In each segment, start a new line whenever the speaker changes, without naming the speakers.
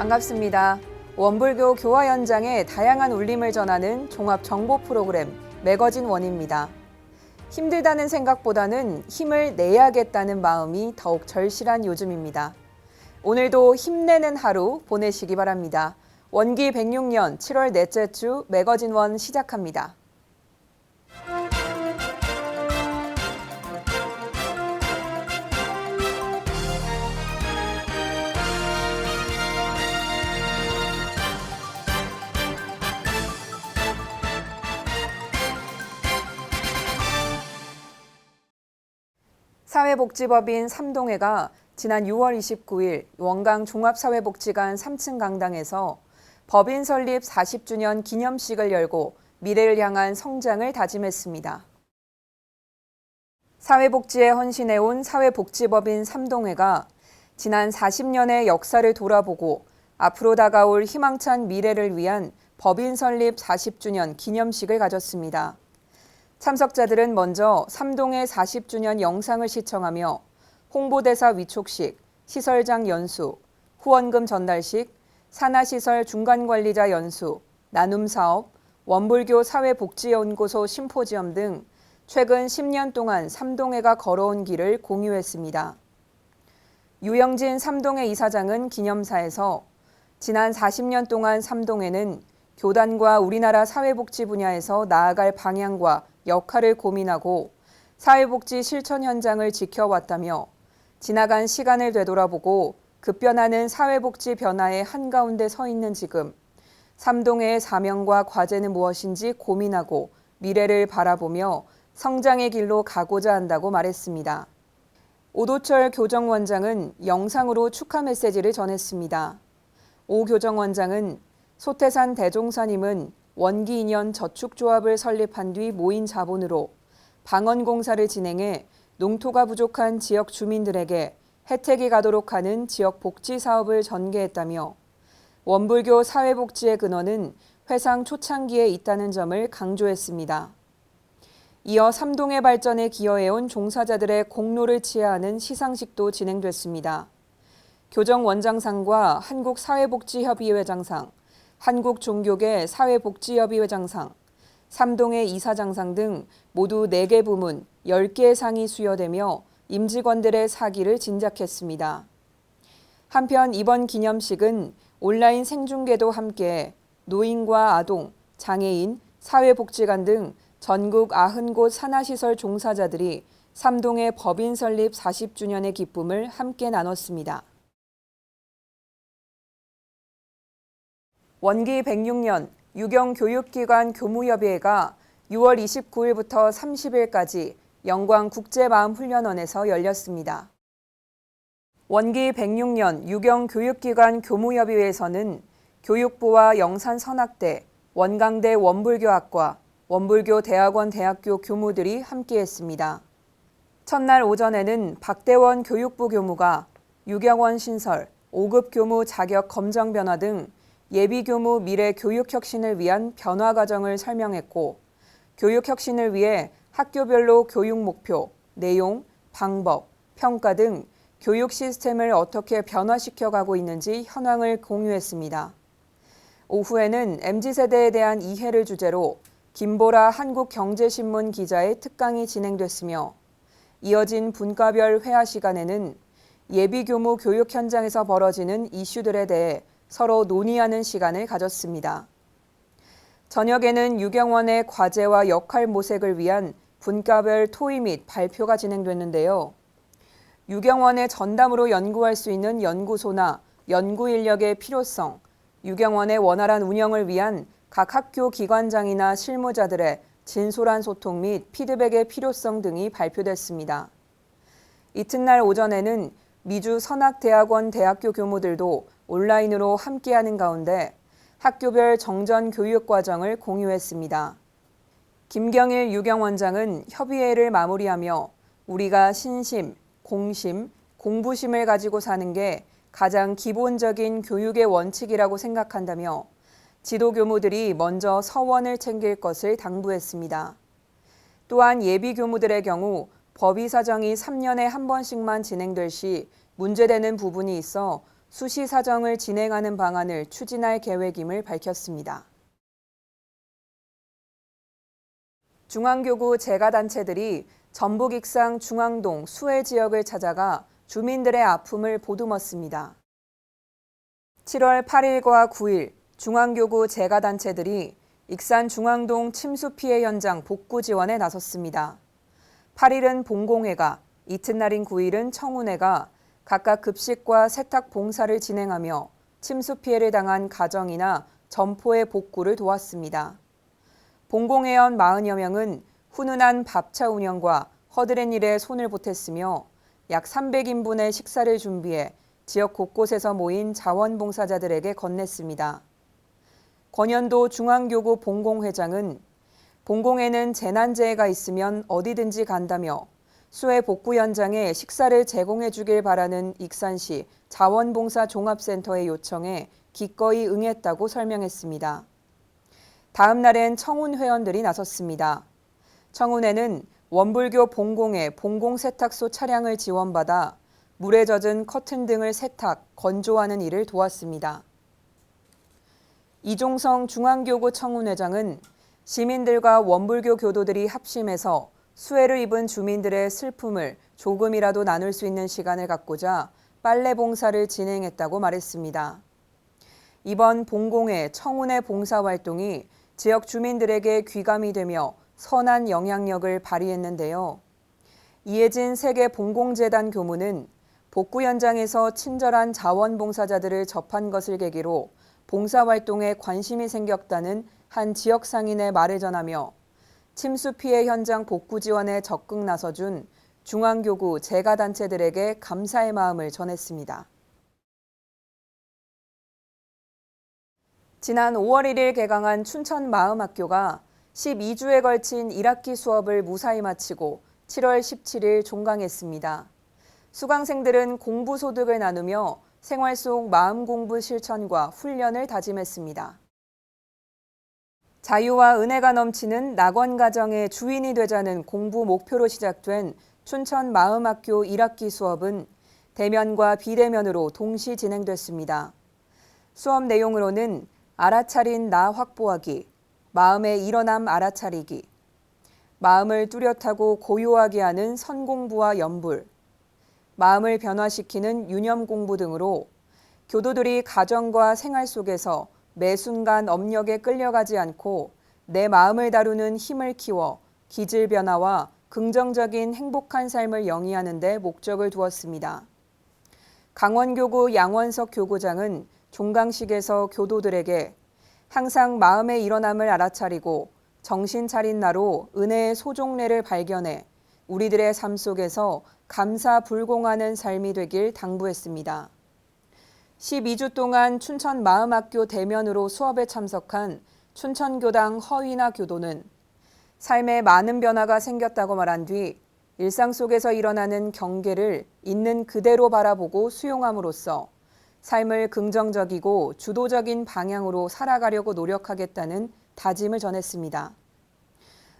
반갑습니다. 원불교 교화 현장의 다양한 울림을 전하는 종합 정보 프로그램 매거진 원입니다. 힘들다는 생각보다는 힘을 내야겠다는 마음이 더욱 절실한 요즘입니다. 오늘도 힘내는 하루 보내시기 바랍니다. 원기 106년 7월 넷째 주 매거진 원 시작합니다. 사회복지법인 삼동회가 지난 6월 29일 원광 종합사회복지관 3층 강당에서 법인 설립 40주년 기념식을 열고 미래를 향한 성장을 다짐했습니다. 사회복지에 헌신해온 사회복지법인 삼동회가 지난 40년의 역사를 돌아보고 앞으로 다가올 희망찬 미래를 위한 법인 설립 40주년 기념식을 가졌습니다. 참석자들은 먼저 삼동회 40주년 영상을 시청하며 홍보대사 위촉식, 시설장 연수, 후원금 전달식, 산하시설 중간관리자 연수, 나눔사업, 원불교 사회복지연구소 심포지엄 등 최근 10년 동안 삼동회가 걸어온 길을 공유했습니다. 유영진 삼동회 이사장은 기념사에서 지난 40년 동안 삼동회는 교단과 우리나라 사회복지 분야에서 나아갈 방향과 역할을 고민하고 사회복지 실천 현장을 지켜왔다며 지나간 시간을 되돌아보고 급변하는 사회복지 변화의 한가운데 서 있는 지금 삼동회의 사명과 과제는 무엇인지 고민하고 미래를 바라보며 성장의 길로 가고자 한다고 말했습니다. 오도철 교정원장은 영상으로 축하 메시지를 전했습니다. 오 교정원장은 소태산 대종사님은 원기 2년 저축조합을 설립한 뒤 모인 자본으로 방언공사를 진행해 농토가 부족한 지역 주민들에게 혜택이 가도록 하는 지역 복지 사업을 전개했다며 원불교 사회복지의 근원은 회상 초창기에 있다는 점을 강조했습니다. 이어 삼동회 발전에 기여해온 종사자들의 공로를 치하하는 시상식도 진행됐습니다. 교정원장상과 한국사회복지협의회장상, 한국종교계 사회복지협의회장상, 삼동회 이사장상 등 모두 4개 부문 10개의 상이 수여되며 임직원들의 사기를 진작했습니다. 한편 이번 기념식은 온라인 생중계도 함께 노인과 아동, 장애인, 사회복지관 등 전국 90곳 산하시설 종사자들이 삼동회 법인 설립 40주년의 기쁨을 함께 나눴습니다. 원기 106년 유경교육기관 교무협의회가 6월 29일부터 30일까지 영광국제마음훈련원에서 열렸습니다. 원기 106년 유경교육기관 교무협의회에서는 교육부와 영산선악대, 원광대 원불교학과, 원불교대학원 대학교 교무들이 함께했습니다. 첫날 오전에는 박대원 교육부 교무가 유경원 신설, 5급 교무 자격 검정 변화 등 예비교무 미래 교육혁신을 위한 변화 과정을 설명했고 교육혁신을 위해 학교별로 교육 목표, 내용, 방법, 평가 등 교육 시스템을 어떻게 변화시켜 가고 있는지 현황을 공유했습니다. 오후에는 MZ세대에 대한 이해를 주제로 김보라 한국경제신문 기자의 특강이 진행됐으며 이어진 분과별 회화 시간에는 예비교무 교육 현장에서 벌어지는 이슈들에 대해 서로 논의하는 시간을 가졌습니다. 저녁에는 유경원의 과제와 역할 모색을 위한 분과별 토의 및 발표가 진행됐는데요. 유경원의 전담으로 연구할 수 있는 연구소나 연구 인력의 필요성, 유경원의 원활한 운영을 위한 각 학교 기관장이나 실무자들의 진솔한 소통 및 피드백의 필요성 등이 발표됐습니다. 이튿날 오전에는 미주 선악대학원 대학교 교무들도 온라인으로 함께하는 가운데 학교별 정전 교육 과정을 공유했습니다. 김경일 유경원장은 협의회를 마무리하며 우리가 신심, 공심, 공부심을 가지고 사는 게 가장 기본적인 교육의 원칙이라고 생각한다며 지도교무들이 먼저 서원을 챙길 것을 당부했습니다. 또한 예비교무들의 경우 법의 사정이 3년에 한 번씩만 진행될 시 문제되는 부분이 있어 수시 사정을 진행하는 방안을 추진할 계획임을 밝혔습니다. 중앙교구 재가단체들이 전북 익산 중앙동 수해 지역을 찾아가 주민들의 아픔을 보듬었습니다. 7월 8일과 9일 중앙교구 재가단체들이 익산 중앙동 침수 피해 현장 복구 지원에 나섰습니다. 8일은 봉공회가, 이튿날인 9일은 청운회가 각각 급식과 세탁 봉사를 진행하며 침수 피해를 당한 가정이나 점포의 복구를 도왔습니다. 봉공회원 40여 명은 훈훈한 밥차 운영과 허드렛 일에 손을 보탰으며 약 300인분의 식사를 준비해 지역 곳곳에서 모인 자원봉사자들에게 건넸습니다. 권현도 중앙교구 봉공회장은 봉공회는 재난재해가 있으면 어디든지 간다며 수해 복구 현장에 식사를 제공해 주길 바라는 익산시 자원봉사 종합센터의 요청에 기꺼이 응했다고 설명했습니다. 다음 날엔 청운 회원들이 나섰습니다. 청운회는 원불교 봉공회 봉공세탁소 차량을 지원받아 물에 젖은 커튼 등을 세탁, 건조하는 일을 도왔습니다. 이종성 중앙교구 청운회장은 시민들과 원불교 교도들이 합심해서 수해를 입은 주민들의 슬픔을 조금이라도 나눌 수 있는 시간을 갖고자 빨래 봉사를 진행했다고 말했습니다. 이번 봉공회 청운회 봉사활동이 지역 주민들에게 귀감이 되며 선한 영향력을 발휘했는데요. 이혜진 세계봉공재단 교무는 복구 현장에서 친절한 자원봉사자들을 접한 것을 계기로 봉사활동에 관심이 생겼다는 한 지역 상인의 말을 전하며 침수 피해 현장 복구 지원에 적극 나서준 중앙교구 재가단체들에게 감사의 마음을 전했습니다. 지난 5월 1일 개강한 춘천마음학교가 12주에 걸친 1학기 수업을 무사히 마치고 7월 17일 종강했습니다. 수강생들은 공부 소득을 나누며 생활 속 마음 공부 실천과 훈련을 다짐했습니다. 자유와 은혜가 넘치는 낙원 가정의 주인이 되자는 공부 목표로 시작된 춘천마음학교 1학기 수업은 대면과 비대면으로 동시 진행됐습니다. 수업 내용으로는 알아차린 나 확보하기, 마음의 일어남 알아차리기, 마음을 뚜렷하고 고요하게 하는 선공부와 연불, 마음을 변화시키는 유념 공부 등으로 교도들이 가정과 생활 속에서 매 순간 업력에 끌려가지 않고 내 마음을 다루는 힘을 키워 기질 변화와 긍정적인 행복한 삶을 영위하는 데 목적을 두었습니다. 강원교구 양원석 교구장은 종강식에서 교도들에게 항상 마음의 일어남을 알아차리고 정신 차린 나로 은혜의 소종례를 발견해 우리들의 삶 속에서 감사불공하는 삶이 되길 당부했습니다. 12주 동안 춘천마음학교 대면으로 수업에 참석한 춘천교당 허위나 교도는 삶에 많은 변화가 생겼다고 말한 뒤 일상 속에서 일어나는 경계를 있는 그대로 바라보고 수용함으로써 삶을 긍정적이고 주도적인 방향으로 살아가려고 노력하겠다는 다짐을 전했습니다.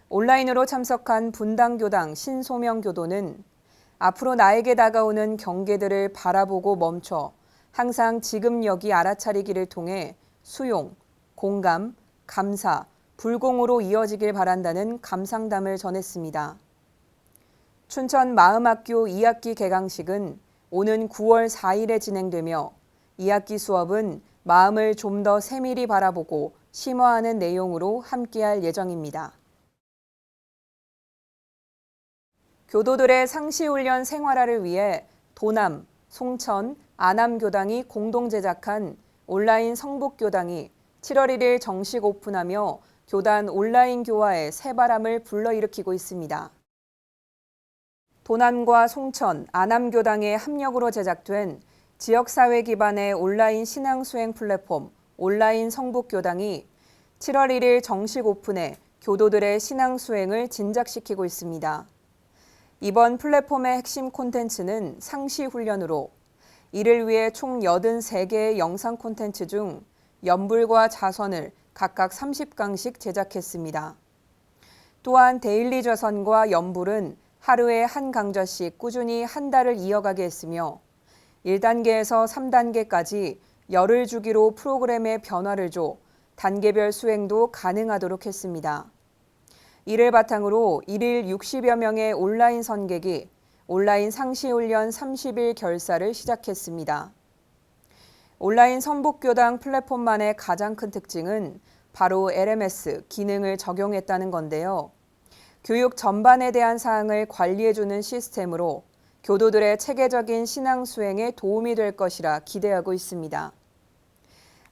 온라인으로 참석한 분당교당 신소명 교도는 앞으로 나에게 다가오는 경계들을 바라보고 멈춰 항상 지금 여기 알아차리기를 통해 수용, 공감, 감사, 불공으로 이어지길 바란다는 감상담을 전했습니다. 춘천마음학교 2학기 개강식은 오는 9월 4일에 진행되며 2학기 수업은 마음을 좀 더 세밀히 바라보고 심화하는 내용으로 함께할 예정입니다. 교도들의 상시훈련 생활화를 위해 도남, 송천, 아남교당이 공동 제작한 온라인 성북교당이 7월 1일 정식 오픈하며 교단 온라인 교화에 새바람을 불러일으키고 있습니다. 도남과 송천, 아남교당의 합력으로 제작된 지역사회 기반의 온라인 신앙수행 플랫폼 온라인 성북교당이 7월 1일 정식 오픈해 교도들의 신앙수행을 진작시키고 있습니다. 이번 플랫폼의 핵심 콘텐츠는 상시훈련으로 이를 위해 총 83개의 영상 콘텐츠 중 연불과 자선을 각각 30강씩 제작했습니다. 또한 데일리 자선과 연불은 하루에 한 강좌씩 꾸준히 한 달을 이어가게 했으며 1단계에서 3단계까지 열흘 주기로 프로그램의 변화를 줘 단계별 수행도 가능하도록 했습니다. 이를 바탕으로 1일 60여 명의 온라인 선객이 온라인 상시훈련 30일 결사를 시작했습니다. 온라인 선북교당 플랫폼만의 가장 큰 특징은 바로 LMS 기능을 적용했다는 건데요. 교육 전반에 대한 사항을 관리해주는 시스템으로 교도들의 체계적인 신앙 수행에 도움이 될 것이라 기대하고 있습니다.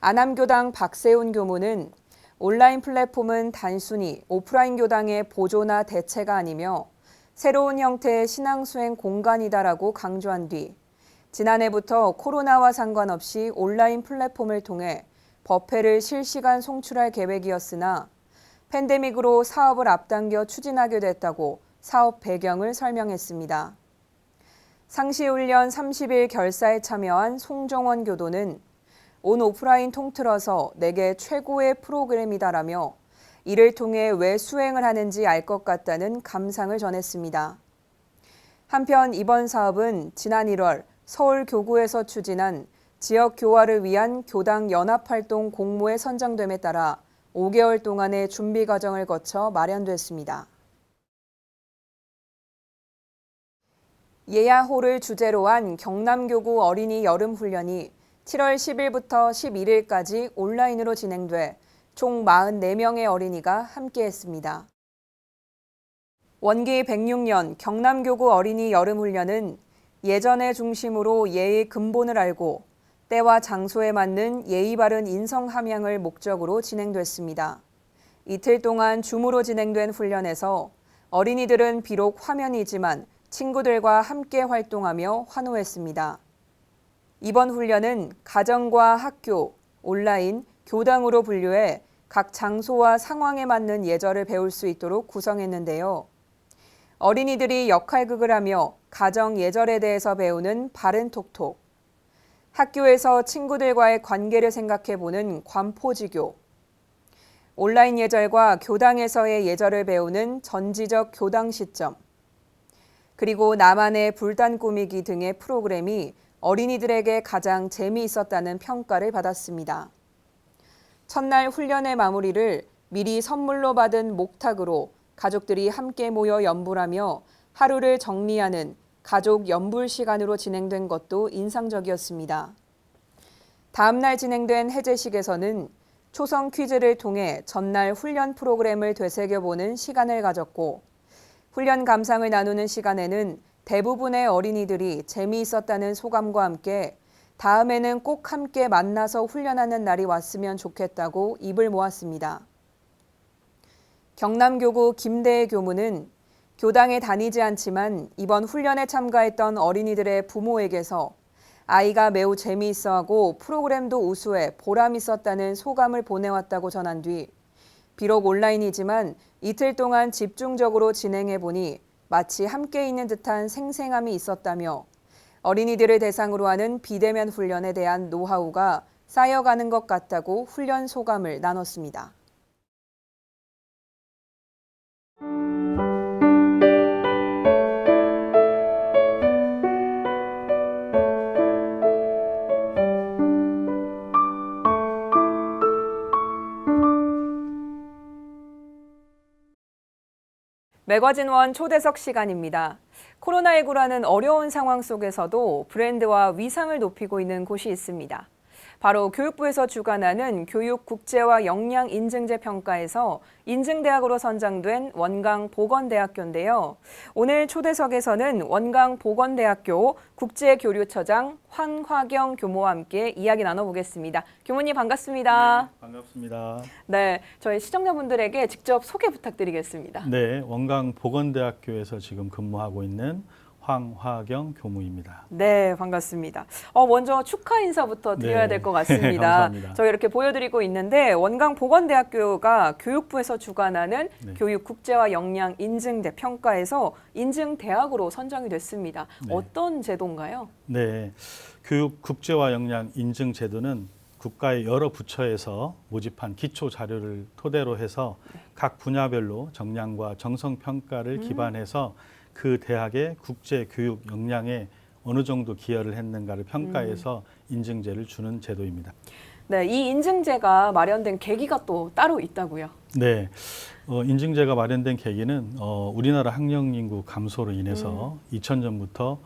안암교당 박세훈 교무는 온라인 플랫폼은 단순히 오프라인 교당의 보조나 대체가 아니며 새로운 형태의 신앙 수행 공간이다라고 강조한 뒤 지난해부터 코로나와 상관없이 온라인 플랫폼을 통해 법회를 실시간 송출할 계획이었으나 팬데믹으로 사업을 앞당겨 추진하게 됐다고 사업 배경을 설명했습니다. 상시훈련 30일 결사에 참여한 송정원 교도는 온 오프라인 통틀어서 내게 최고의 프로그램이다라며 이를 통해 왜 수행을 하는지 알 것 같다는 감상을 전했습니다. 한편 이번 사업은 지난 1월 서울 교구에서 추진한 지역 교화를 위한 교당 연합활동 공모에 선정됨에 따라 5개월 동안의 준비 과정을 거쳐 마련됐습니다. 예야호를 주제로 한 경남교구 어린이 여름훈련이 7월 10일부터 11일까지 온라인으로 진행돼 총 44명의 어린이가 함께했습니다. 원기 106년 경남교구 어린이 여름훈련은 예전의 중심으로 예의 근본을 알고 때와 장소에 맞는 예의 바른 인성 함양을 목적으로 진행됐습니다. 이틀 동안 줌으로 진행된 훈련에서 어린이들은 비록 화면이지만 친구들과 함께 활동하며 환호했습니다. 이번 훈련은 가정과 학교, 온라인, 교당으로 분류해 각 장소와 상황에 맞는 예절을 배울 수 있도록 구성했는데요. 어린이들이 역할극을 하며 가정 예절에 대해서 배우는 바른 톡톡, 학교에서 친구들과의 관계를 생각해보는 관포지교, 온라인 예절과 교당에서의 예절을 배우는 전지적 교당 시점, 그리고 나만의 불단 꾸미기 등의 프로그램이 어린이들에게 가장 재미있었다는 평가를 받았습니다. 첫날 훈련의 마무리를 미리 선물로 받은 목탁으로 가족들이 함께 모여 연불하며 하루를 정리하는 가족 연불 시간으로 진행된 것도 인상적이었습니다. 다음 날 진행된 해제식에서는 초성 퀴즈를 통해 전날 훈련 프로그램을 되새겨보는 시간을 가졌고 훈련 감상을 나누는 시간에는 대부분의 어린이들이 재미있었다는 소감과 함께 다음에는 꼭 함께 만나서 훈련하는 날이 왔으면 좋겠다고 입을 모았습니다. 경남교구 김대혜 교무는 교당에 다니지 않지만 이번 훈련에 참가했던 어린이들의 부모에게서 아이가 매우 재미있어하고 프로그램도 우수해 보람 있었다는 소감을 보내왔다고 전한 뒤 비록 온라인이지만 이틀 동안 집중적으로 진행해보니 마치 함께 있는 듯한 생생함이 있었다며 어린이들을 대상으로 하는 비대면 훈련에 대한 노하우가 쌓여가는 것 같다고 훈련 소감을 나눴습니다. 매거진원 초대석 시간입니다. 코로나19라는 어려운 상황 속에서도 브랜드와 위상을 높이고 있는 곳이 있습니다. 바로 교육부에서 주관하는 교육국제화 역량 인증제 평가에서 인증대학으로 선정된 원광보건대학교인데요. 오늘 초대석에서는 원광보건대학교 국제교류처장 황화경 교무와 함께 이야기 나눠보겠습니다. 교무님 반갑습니다.
네, 반갑습니다.
네, 저희 시청자분들에게 직접 소개 부탁드리겠습니다.
네, 원광보건대학교에서 지금 근무하고 있는 황화경 교무입니다.
네, 반갑습니다. 먼저 축하 인사부터 드려야 될 것 같습니다.
감사합니다.
저희 이렇게 보여드리고 있는데 원광보건대학교가 교육부에서 주관하는 교육 국제화 역량 인증대 평가에서 인증대학으로 선정이 됐습니다.
네.
어떤 제도인가요?
네, 교육 국제화 역량 인증 제도는 국가의 여러 부처에서 모집한 기초 자료를 토대로 해서 각 분야별로 역량과 정성 평가를 기반해서 그 대학의 국제 교육 역량에 어느 정도 기여를 했는가를 평가해서 인증제를 주는 제도입니다.
네, 이 인증제가 마련된 계기가 또 따로 있다고요.
네, 인증제가 마련된 계기는 우리나라 학령 인구 감소로 인해서 2000년부터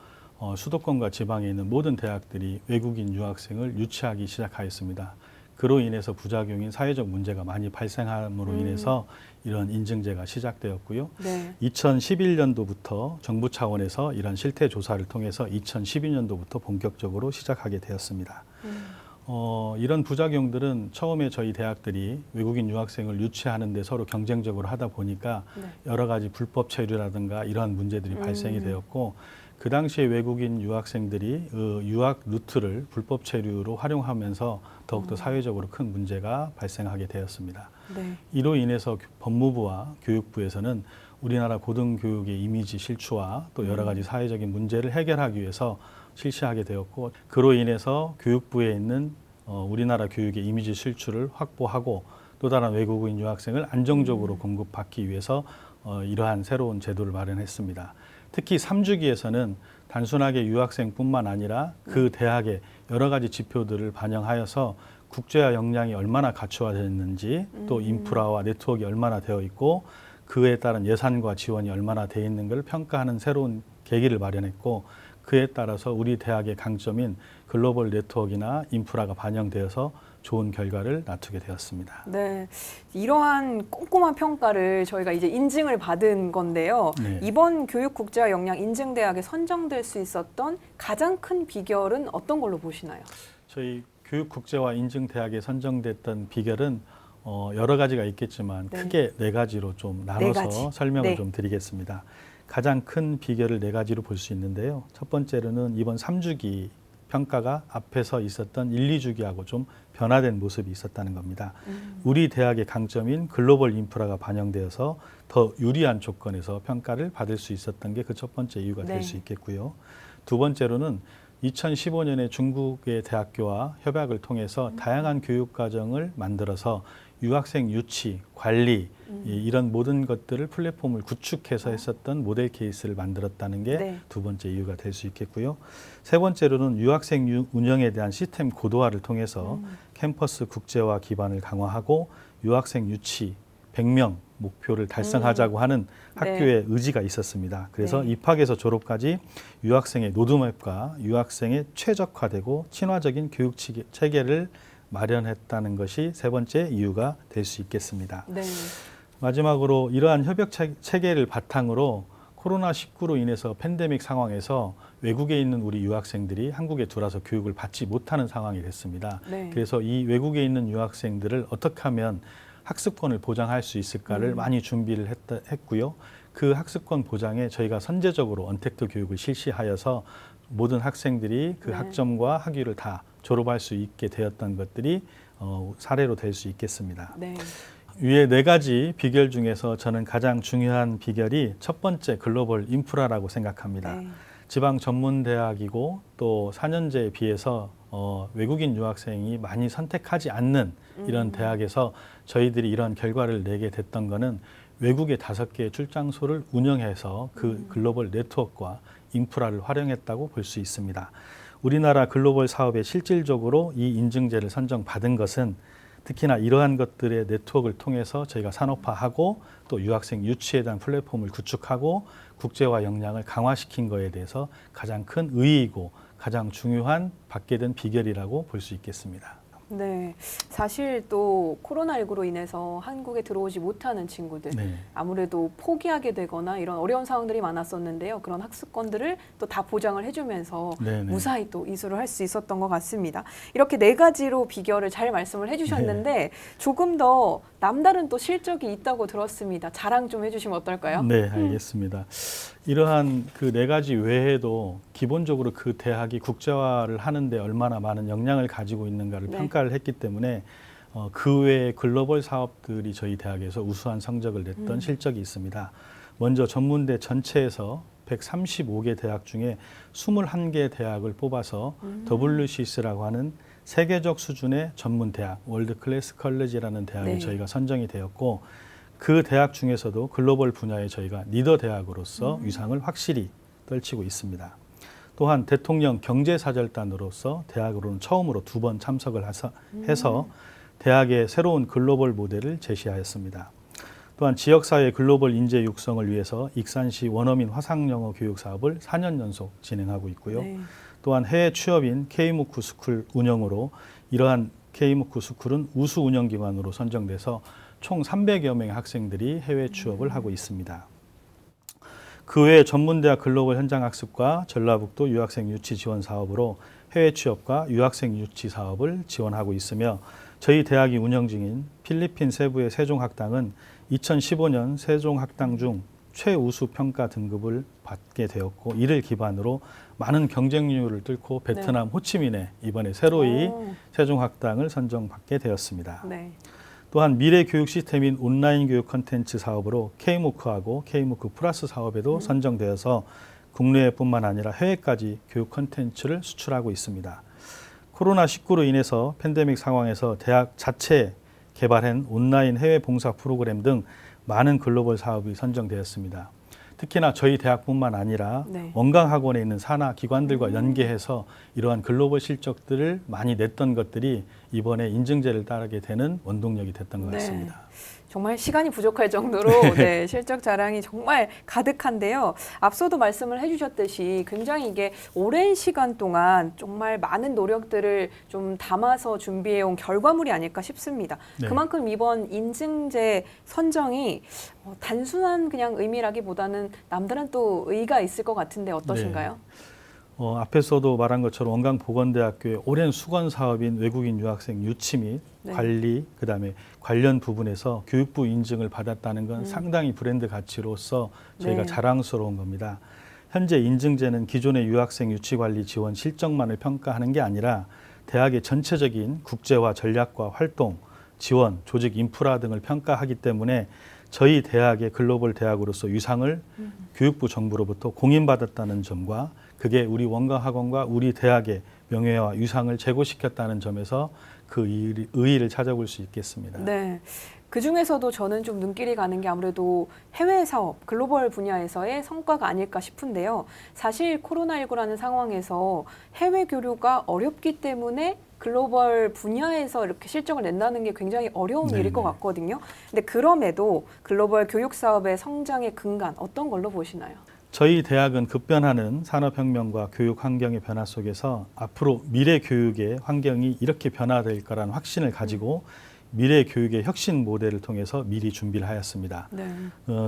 수도권과 지방에 있는 모든 대학들이 외국인 유학생을 유치하기 시작하였습니다. 그로 인해서 부작용인 사회적 문제가 많이 발생함으로 인해서 이런 인증제가 시작되었고요.
네.
2011년도부터 정부 차원에서 이런 실태 조사를 통해서 2012년도부터 본격적으로 시작하게 되었습니다. 이런 부작용들은 처음에 저희 대학들이 외국인 유학생을 유치하는데 서로 경쟁적으로 하다 보니까
네.
여러 가지 불법 체류라든가 이러한 문제들이 발생이 되었고 그 당시에 외국인 유학생들이 유학 루트를 불법 체류로 활용하면서 더욱더 사회적으로 큰 문제가 발생하게 되었습니다.
네.
이로 인해서 법무부와 교육부에서는 우리나라 고등교육의 이미지 실추와 또 여러 가지 사회적인 문제를 해결하기 위해서 실시하게 되었고 그로 인해서 교육부에 있는 우리나라 교육의 이미지 실추를 확보하고 또 다른 외국인 유학생을 안정적으로 공급받기 위해서 이러한 새로운 제도를 마련했습니다. 특히 3주기에서는 단순하게 유학생뿐만 아니라 그 대학의 여러 가지 지표들을 반영하여서 국제화 역량이 얼마나 갖추어졌는지 또 인프라와 네트워크가 얼마나 되어 있고 그에 따른 예산과 지원이 얼마나 되어 있는 걸 평가하는 새로운 계기를 마련했고 그에 따라서 우리 대학의 강점인 글로벌 네트워크나 인프라가 반영되어서 좋은 결과를 낳게 되었습니다.
네, 이러한 꼼꼼한 평가를 저희가 이제 인증을 받은 건데요.
네.
이번 교육 국제화 역량 인증대학에 선정될 수 있었던 가장 큰 비결은 어떤 걸로 보시나요?
저희 교육 국제화 인증 대학에 선정됐던 비결은 여러 가지가 있겠지만
네.
크게 네 가지로 좀 나눠서
가지.
설명을
네.
좀 드리겠습니다. 가장 큰 비결을 네 가지로 볼 수 있는데요. 첫 번째로는 이번 3주기 평가가 앞에서 있었던 1, 2주기하고 좀 변화된 모습이 있었다는 겁니다. 우리 대학의 강점인 글로벌 인프라가 반영되어서 더 유리한 조건에서 평가를 받을 수 있었던 게 그 첫 번째 이유가
네.
될 수 있겠고요. 두 번째로는 2015년에 중국의 대학교와 협약을 통해서 다양한 교육 과정을 만들어서 유학생 유치, 관리 이런 모든 것들을 플랫폼을 구축해서 했었던 모델 케이스를 만들었다는 게
네.
두 번째 이유가 될 수 있겠고요. 세 번째로는 유학생 운영에 대한 시스템 고도화를 통해서 캠퍼스 국제화 기반을 강화하고 유학생 유치 100명 목표를 달성하자고 하는 학교의 의지가 있었습니다. 그래서
네.
입학에서 졸업까지 유학생의 로드맵과 유학생의 최적화되고 친화적인 교육 체계를 마련했다는 것이 세 번째 이유가 될 수 있겠습니다.
네.
마지막으로 이러한 협약 체계를 바탕으로 코로나19로 인해서 팬데믹 상황에서 외국에 있는 우리 유학생들이 한국에 들어와서 교육을 받지 못하는 상황이 됐습니다.
네.
그래서 이 외국에 있는 유학생들을 어떻게 하면 학습권을 보장할 수 있을까를 많이 준비를 했고요. 그 학습권 보장에 저희가 선제적으로 언택트 교육을 실시하여서 모든 학생들이 그
네.
학점과 학위를 다 졸업할 수 있게 되었던 것들이 사례로 될 수 있겠습니다.
네.
위에 네 가지 비결 중에서 저는 가장 중요한 비결이 첫 번째 글로벌 인프라라고 생각합니다.
네.
지방 전문 대학이고 또 4년제에 비해서 외국인 유학생이 많이 선택하지 않는 이런 대학에서 저희들이 이런 결과를 내게 됐던 거는 외국의 5개의 출장소를 운영해서 그 글로벌 네트워크와 인프라를 활용했다고 볼 수 있습니다. 우리나라 글로벌 사업에 실질적으로 이 인증제를 선정받은 것은 특히나 이러한 것들의 네트워크를 통해서 저희가 산업화하고 또 유학생 유치에 대한 플랫폼을 구축하고 국제화 역량을 강화시킨 것에 대해서 가장 큰 의의이고 가장 중요한 받게 된 비결이라고 볼 수 있겠습니다.
네, 사실 또 코로나19로 인해서 한국에 들어오지 못하는 친구들
네.
아무래도 포기하게 되거나 이런 어려운 상황들이 많았었는데요. 그런 학습권들을 또 다 보장을 해주면서
네네.
무사히 또 이수를 할 수 있었던 것 같습니다. 이렇게 네 가지로 비결을 잘 말씀을 해주셨는데 조금 더 남다른 또 실적이 있다고 들었습니다. 자랑 좀 해주시면 어떨까요?
네, 알겠습니다. 이러한 그 네 가지 외에도 기본적으로 그 대학이 국제화를 하는데 얼마나 많은 역량을 가지고 있는가를
네.
평가를 했기 때문에 그 외에 글로벌 사업들이 저희 대학에서 우수한 성적을 냈던 실적이 있습니다. 먼저 전문대 전체에서 135개 대학 중에 21개 대학을 뽑아서 WCS라고 하는 세계적 수준의 전문 대학, 월드 클래스 컬리지라는 대학에
네.
저희가 선정이 되었고 그 대학 중에서도 글로벌 분야에 저희가 리더 대학으로서 위상을 확실히 떨치고 있습니다. 또한 대통령 경제사절단으로서 대학으로는 처음으로 2번 참석을 해서 대학의 새로운 글로벌 모델을 제시하였습니다. 또한 지역사회 글로벌 인재 육성을 위해서 익산시 원어민 화상영어 교육 사업을 4년 연속 진행하고 있고요.
네.
또한 해외 취업인 K무크 스쿨 운영으로 이러한 K무크 스쿨은 우수 운영기관으로 선정돼서 총 300여 명의 학생들이 해외 취업을 하고 있습니다. 그 외에 전문대학 글로벌 현장학습과 전라북도 유학생 유치 지원 사업으로 해외 취업과 유학생 유치 사업을 지원하고 있으며 저희 대학이 운영 중인 필리핀 세부의 세종학당은 2015년 세종학당 중 최우수 평가 등급을 받게 되었고 이를 기반으로 많은 경쟁률을 뚫고 베트남 호치민에 이번에 새로이 세종학당을 선정받게 되었습니다.
네.
또한 미래 교육 시스템인 온라인 교육 콘텐츠 사업으로 K무크하고 K무크 플러스 사업에도 선정되어서 국내뿐만 아니라 해외까지 교육 콘텐츠를 수출하고 있습니다. 코로나19로 인해서 팬데믹 상황에서 대학 자체 개발한 온라인 해외 봉사 프로그램 등 많은 글로벌 사업이 선정되었습니다. 특히나 저희 대학뿐만 아니라
네.
원광학원에 있는 산하 기관들과 연계해서 이러한 글로벌 실적들을 많이 냈던 것들이 이번에 인증제를 따르게 되는 원동력이 됐던 것 같습니다.
정말 시간이 부족할 정도로 네, 실적 자랑이 정말 가득한데요. 앞서도 말씀을 해주셨듯이 굉장히 이게 오랜 시간 동안 정말 많은 노력들을 좀 담아서 준비해온 결과물이 아닐까 싶습니다.
네.
그만큼 이번 인증제 선정이 단순한 그냥 의미라기보다는 남다른 또 의의가 있을 것 같은데 어떠신가요?
네. 앞에서도 말한 것처럼 원광보건대학교의 오랜 수건 사업인 외국인 유학생 유치 및
네.
관리, 그다음에 관련 부분에서 교육부 인증을 받았다는 건 상당히 브랜드 가치로서 저희가
네.
자랑스러운 겁니다. 현재 인증제는 기존의 유학생 유치관리 지원 실적만을 평가하는 게 아니라 대학의 전체적인 국제화 전략과 활동, 지원, 조직 인프라 등을 평가하기 때문에 저희 대학의 글로벌 대학으로서 위상을 교육부 정부로부터 공인받았다는 점과 그게 우리 원광학원과 우리 대학의 명예와 위상을 제고시켰다는 점에서 그 의의를 찾아볼 수 있겠습니다.
네. 그 중에서도 저는 좀 눈길이 가는 게 아무래도 해외 사업, 글로벌 분야에서의 성과가 아닐까 싶은데요. 사실 코로나19라는 상황에서 해외 교류가 어렵기 때문에 글로벌 분야에서 이렇게 실적을 낸다는 게 굉장히 어려운
네네.
일일 것 같거든요. 근데 그럼에도 글로벌 교육 사업의 성장의 근간 어떤 걸로 보시나요?
저희 대학은 급변하는 산업혁명과 교육 환경의 변화 속에서 앞으로 미래 교육의 환경이 이렇게 변화될 거라는 확신을 가지고 미래 교육의 혁신 모델을 통해서 미리 준비를 하였습니다.
네.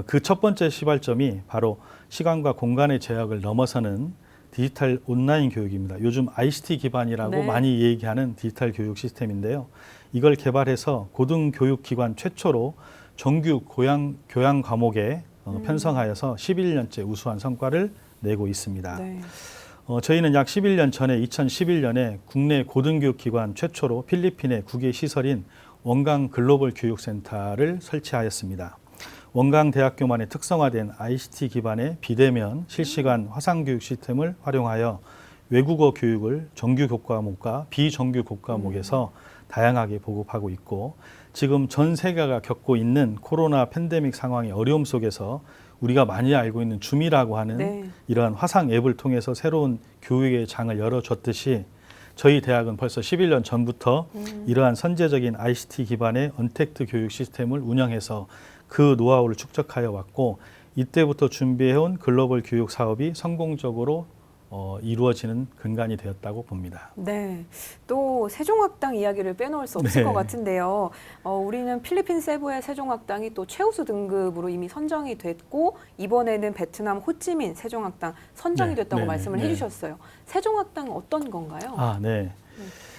그 첫 번째 시발점이 바로 시간과 공간의 제약을 넘어서는 디지털 온라인 교육입니다. 요즘 ICT 기반이라고
네.
많이 얘기하는 디지털 교육 시스템인데요. 이걸 개발해서 고등교육기관 최초로 정규 교양 과목에 편성하여서 11년째 우수한 성과를 내고 있습니다.
네.
저희는 약 11년 전에 2011년에 국내 고등교육기관 최초로 필리핀의 국외 시설인 원광 글로벌 교육센터를 설치하였습니다. 원광대학교만의 특성화된 ICT 기반의 비대면 실시간 화상교육 시스템을 활용하여 외국어 교육을 정규 교과목과 비정규 교과목에서 다양하게 보급하고 있고 지금 전 세계가 겪고 있는 코로나 팬데믹 상황의 어려움 속에서 우리가 많이 알고 있는 줌이라고 하는
네.
이러한 화상 앱을 통해서 새로운 교육의 장을 열어줬듯이 저희 대학은 벌써 11년 전부터 이러한 선제적인 ICT 기반의 언택트 교육 시스템을 운영해서 그 노하우를 축적하여 왔고 이때부터 준비해온 글로벌 교육 사업이 성공적으로 이루어지는 근간이 되었다고 봅니다.
네, 또 세종학당 이야기를 빼놓을 수 없을
네.
것 같은데요. 우리는 필리핀 세부의 세종학당이 또 최우수 등급으로 이미 선정이 됐고 이번에는 베트남 호찌민 세종학당 선정이
네,
됐다고
네,
말씀을
네.
해주셨어요. 세종학당은 어떤 건가요?
네.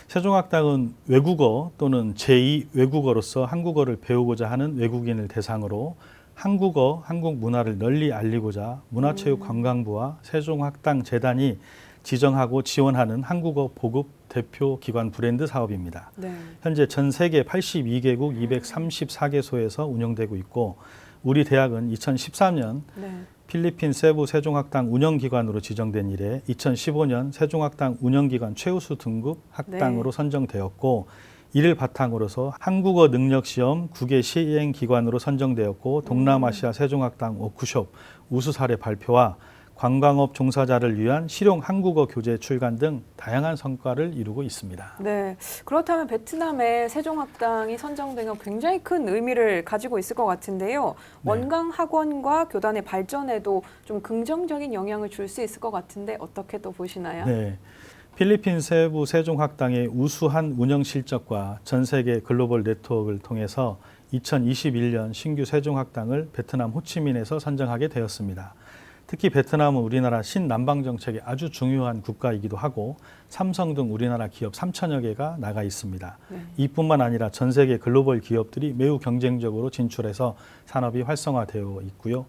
세종학당은 외국어 또는 제2 외국어로서 한국어를 배우고자 하는 외국인을 대상으로 한국어, 한국 문화를 널리 알리고자 문화체육관광부와 세종학당 재단이 지정하고 지원하는 한국어 보급 대표 기관 브랜드 사업입니다.
네.
현재 전 세계 82개국 234개소에서 운영되고 있고 우리 대학은 2013년
네.
필리핀 세부 세종학당 운영기관으로 지정된 이래 2015년 세종학당 운영기관 최우수 등급 학당으로
네.
선정되었고 이를 바탕으로서 한국어 능력시험 국외 시행기관으로 선정되었고 동남아시아 세종학당 워크숍 우수 사례 발표와 관광업 종사자를 위한 실용 한국어 교재 출간 등 다양한 성과를 이루고 있습니다.
네, 그렇다면 베트남의 세종학당이 선정된 건 굉장히 큰 의미를 가지고 있을 것 같은데요.
네.
원광 학원과 교단의 발전에도 좀 긍정적인 영향을 줄 수 있을 것 같은데 어떻게 또 보시나요?
네. 필리핀 세부 세종학당의 우수한 운영 실적과 전 세계 글로벌 네트워크를 통해서 2021년 신규 세종학당을 베트남 호치민에서 선정하게 되었습니다. 특히 베트남은 우리나라 신남방 정책의 아주 중요한 국가이기도 하고 삼성 등 우리나라 기업 3천여 개가 나가 있습니다.
네.
이뿐만 아니라 전 세계 글로벌 기업들이 매우 경쟁적으로 진출해서 산업이 활성화되어 있고요.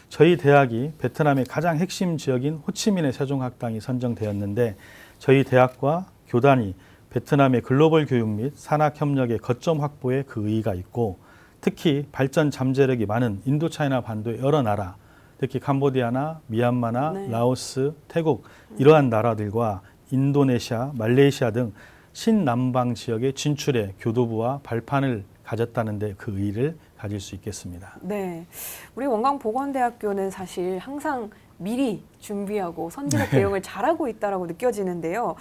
저희 대학이 베트남의 가장 핵심 지역인 호치민의 세종학당이 선정되었는데 저희 대학과 교단이 베트남의 글로벌 교육 및 산학 협력의 거점 확보에 그 의의가 있고 특히 발전 잠재력이 많은 인도차이나 반도의 여러 나라 특히 캄보디아나 미얀마나
네.
라오스, 태국 이러한 나라들과 인도네시아, 말레이시아 등 신남방 지역의 진출에 교도부와 발판을 가졌다는 데 그 의의를 가질 수 있겠습니다.
네, 우리 원광보건대학교는 사실 항상 미리 준비하고 선진국 대응을 잘하고 있다라고 느껴지는데요.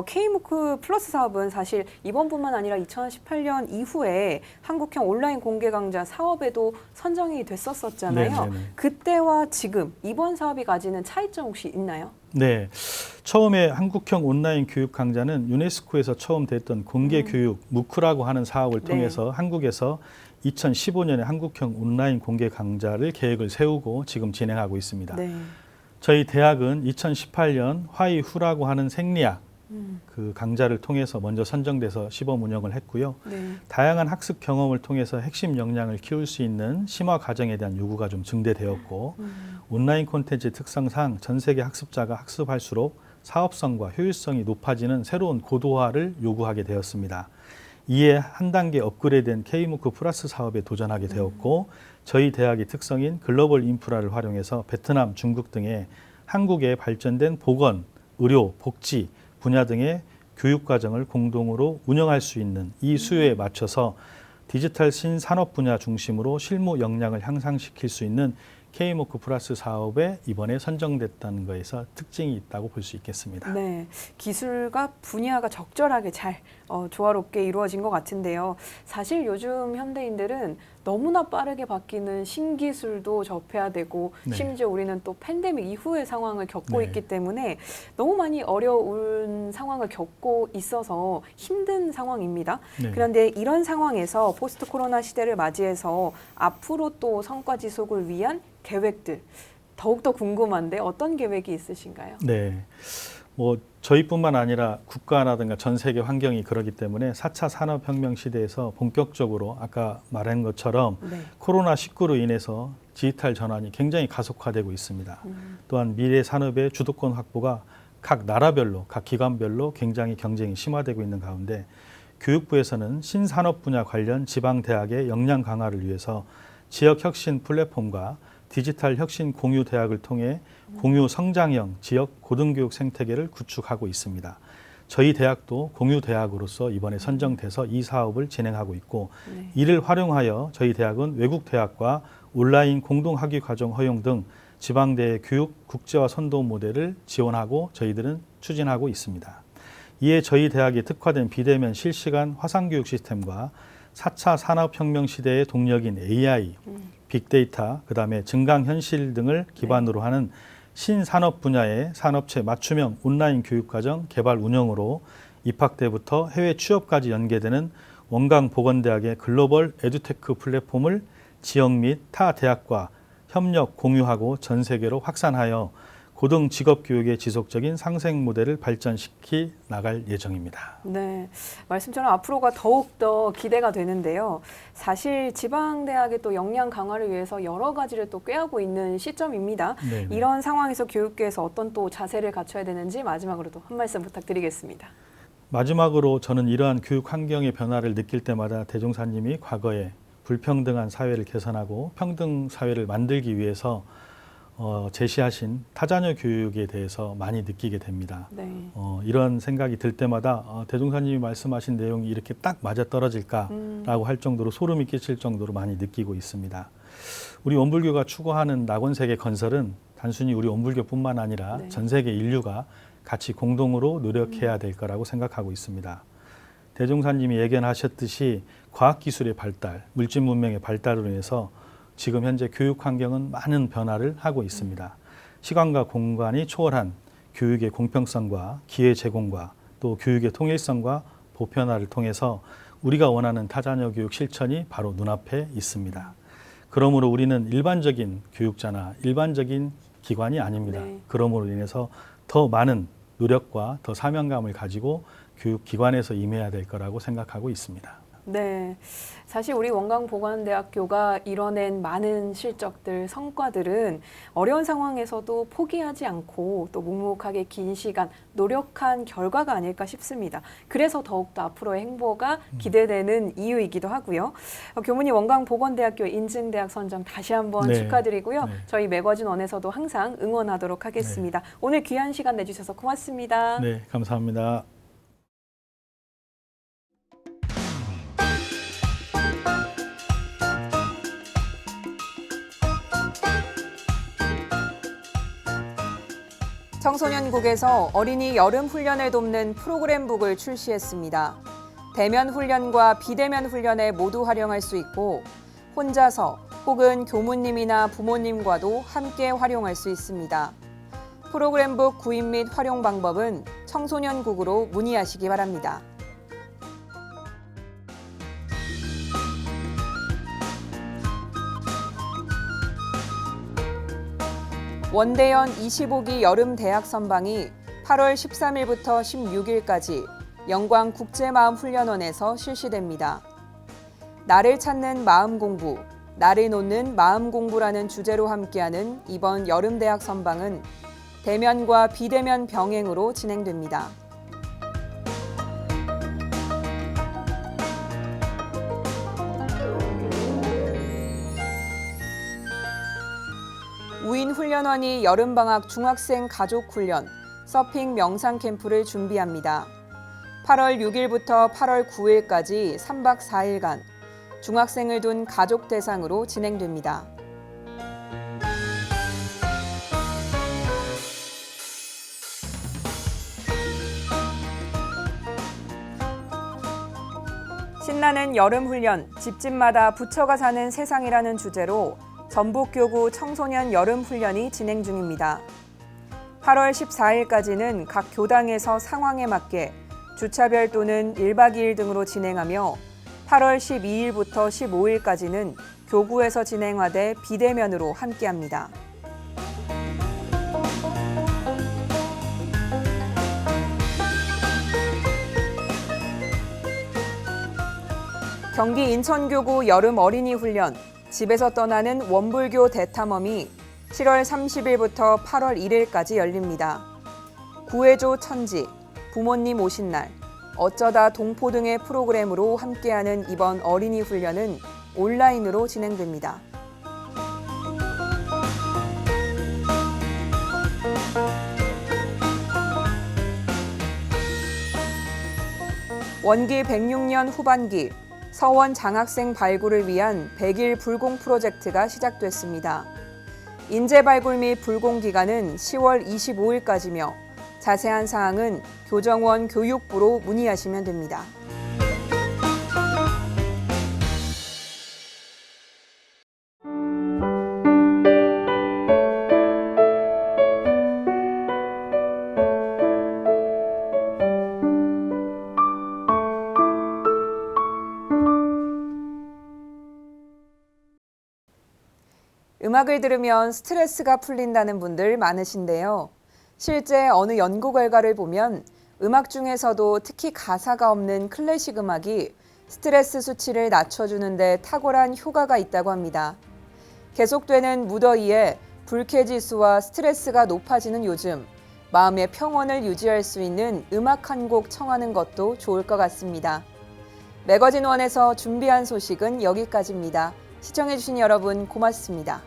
K무크 플러스 사업은 사실 이번뿐만 아니라 2018년 이후에 한국형 온라인 공개 강좌 사업에도 선정이 됐었잖아요.
네네네.
그때와 지금 이번 사업이 가지는 차이점 혹시 있나요?
네, 처음에 한국형 온라인 교육 강좌는 유네스코에서 처음 됐던 공개 교육 무크라고 하는 사업을
네.
통해서 한국에서 2015년에 한국형 온라인 공개 강좌를 계획을 세우고 지금 진행하고 있습니다.
네.
저희 대학은 2018년 화이후라고 하는 생리학 그 강좌를 통해서 먼저 선정돼서 시범 운영을 했고요.
네.
다양한 학습 경험을 통해서 핵심 역량을 키울 수 있는 심화 과정에 대한 요구가 좀 증대되었고 온라인 콘텐츠 특성상 전 세계 학습자가 학습할수록 사업성과 효율성이 높아지는 새로운 고도화를 요구하게 되었습니다. 이에 한 단계 업그레이드된 K무크 플러스 사업에 도전하게 되었고 저희 대학의 특성인 글로벌 인프라를 활용해서 베트남, 중국 등의 한국의 발전된 보건, 의료, 복지 분야 등의 교육 과정을 공동으로 운영할 수 있는 이 수요에 맞춰서 디지털 신산업 분야 중심으로 실무 역량을 향상시킬 수 있는 K무크 플러스 사업에 이번에 선정됐다는 것에서 특징이 있다고 볼 수 있겠습니다.
네, 기술과 분야가 적절하게 잘 조화롭게 이루어진 것 같은데요. 사실 요즘 현대인들은 너무나 빠르게 바뀌는 신기술도 접해야 되고
네.
심지어 우리는 또 팬데믹 이후의 상황을 겪고
네.
있기 때문에 너무 많이 어려운 상황을 겪고 있어서 힘든 상황입니다.
네.
그런데 이런 상황에서 포스트 코로나 시대를 맞이해서 앞으로 또 성과 지속을 위한 계획들 더욱더 궁금한데 어떤 계획이 있으신가요?
네. 뭐 저희뿐만 아니라 국가라든가 전 세계 환경이 그러기 때문에 4차 산업혁명 시대에서 본격적으로 아까 말한 것처럼
네.
코로나19로 인해서 디지털 전환이 굉장히 가속화되고 있습니다. 또한 미래 산업의 주도권 확보가 각 나라별로, 각 기관별로 굉장히 경쟁이 심화되고 있는 가운데 교육부에서는 신산업 분야 관련 지방대학의 역량 강화를 위해서 지역혁신 플랫폼과 디지털 혁신 공유 대학을 통해 공유 성장형 지역 고등교육 생태계를 구축하고 있습니다. 저희 대학도 공유 대학으로서 이번에 선정돼서 이 사업을 진행하고 있고
네.
이를 활용하여 저희 대학은 외국 대학과 온라인 공동 학위 과정 허용 등 지방대의 교육 국제화 선도 모델을 지원하고 저희들은 추진하고 있습니다. 이에 저희 대학이 특화된 비대면 실시간 화상교육 시스템과 4차 산업혁명 시대의 동력인 AI, 빅데이터, 그다음에 증강현실 등을 기반으로 하는 신산업 분야의 산업체 맞춤형 온라인 교육과정 개발 운영으로 입학 때부터 해외 취업까지 연계되는 원광보건대학의 글로벌 에듀테크 플랫폼을 지역 및 타 대학과 협력 공유하고 전 세계로 확산하여 고등 직업 교육의 지속적인 상생 모델을 발전시키 나갈 예정입니다.
네, 말씀처럼 앞으로가 더욱더 기대가 되는데요. 사실 지방대학의 또 역량 강화를 위해서 여러 가지를 또 꾀하고 있는 시점입니다.
네네.
이런 상황에서 교육계에서 어떤 또 자세를 갖춰야 되는지 마지막으로도 한 말씀 부탁드리겠습니다.
마지막으로 저는 이러한 교육 환경의 변화를 느낄 때마다 대종사님이 과거에 불평등한 사회를 개선하고 평등 사회를 만들기 위해서 제시하신 타자녀 교육에 대해서 많이 느끼게 됩니다.
네.
이런 생각이 들 때마다 대종사님이 말씀하신 내용이 이렇게 딱 맞아떨어질까라고 할 정도로 소름이 끼칠 정도로 많이 느끼고 있습니다. 우리 원불교가 추구하는 낙원세계 건설은 단순히 우리 원불교뿐만 아니라
네.
전 세계 인류가 같이 공동으로 노력해야 될 거라고 생각하고 있습니다. 대종사님이 예견하셨듯이 과학기술의 발달, 물질 문명의 발달으로 인해서 지금 현재 교육 환경은 많은 변화를 하고 있습니다. 시간과 공간이 초월한 교육의 공평성과 기회 제공과 또 교육의 통일성과 보편화를 통해서 우리가 원하는 타자녀 교육 실천이 바로 눈앞에 있습니다. 그러므로 우리는 일반적인 교육자나 일반적인 기관이 아닙니다.
네.
그러므로 인해서 더 많은 노력과 더 사명감을 가지고 교육기관에서 임해야 될 거라고 생각하고 있습니다.
네, 사실 우리 원광보건대학교가 이뤄낸 많은 실적들, 성과들은 어려운 상황에서도 포기하지 않고 또 묵묵하게 긴 시간 노력한 결과가 아닐까 싶습니다. 그래서 더욱더 앞으로의 행보가 기대되는 이유이기도 하고요. 교문이 원광보건대학교 인증대학 선정 다시 한번
네.
축하드리고요.
네.
저희 매거진 원에서도 항상 응원하도록 하겠습니다. 오늘 귀한 시간 내주셔서 고맙습니다.
네, 감사합니다.
청소년국에서 어린이 여름 훈련을 돕는 프로그램북을 출시했습니다. 대면 훈련과 비대면 훈련에 모두 활용할 수 있고 혼자서 혹은 교무님이나 부모님과도 함께 활용할 수 있습니다. 프로그램북 구입 및 활용 방법은 청소년국으로 문의하시기 바랍니다. 원대연 25기 여름 대학 선방이 8월 13일부터 16일까지 영광국제마음훈련원에서 실시됩니다. 나를 찾는 마음 공부, 나를 놓는 마음 공부라는 주제로 함께하는 이번 여름 대학 선방은 대면과 비대면 병행으로 진행됩니다. 우인훈련원이 여름방학 중학생 가족훈련, 서핑 명상 캠프를 준비합니다. 8월 6일부터 8월 9일까지 3박 4일간 중학생을 둔 가족 대상으로 진행됩니다. 신나는 여름훈련, 집집마다 부처가 사는 세상이라는 주제로 전북교구 청소년 여름훈련이 진행 중입니다. 8월 14일까지는 각 교당에서 상황에 맞게 주차별 또는 1박 2일 등으로 진행하며 8월 12일부터 15일까지는 교구에서 진행하되 비대면으로 함께합니다. 경기 인천교구 여름 어린이 훈련, 집에서 떠나는 원불교 대탐험이 7월 30일부터 8월 1일까지 열립니다. 구해줘 천지, 부모님 오신 날, 어쩌다 동포 등의 프로그램으로 함께하는 이번 어린이 훈련은 온라인으로 진행됩니다. 원기 106년 후반기 서원 장학생 발굴을 위한 100일 불공 프로젝트가 시작됐습니다. 인재 발굴 및 불공 기간은 10월 25일까지며 자세한 사항은 교정원 교육부로 문의하시면 됩니다. 음악을 들으면 스트레스가 풀린다는 분들 많으신데요. 실제 어느 연구 결과를 보면 음악 중에서도 특히 가사가 없는 클래식 음악이 스트레스 수치를 낮춰주는 데 탁월한 효과가 있다고 합니다. 계속되는 무더위에 불쾌지수와 스트레스가 높아지는 요즘, 마음의 평온을 유지할 수 있는 음악 한 곡 청하는 것도 좋을 것 같습니다. 매거진 원에서 준비한 소식은 여기까지입니다. 시청해주신 여러분 고맙습니다.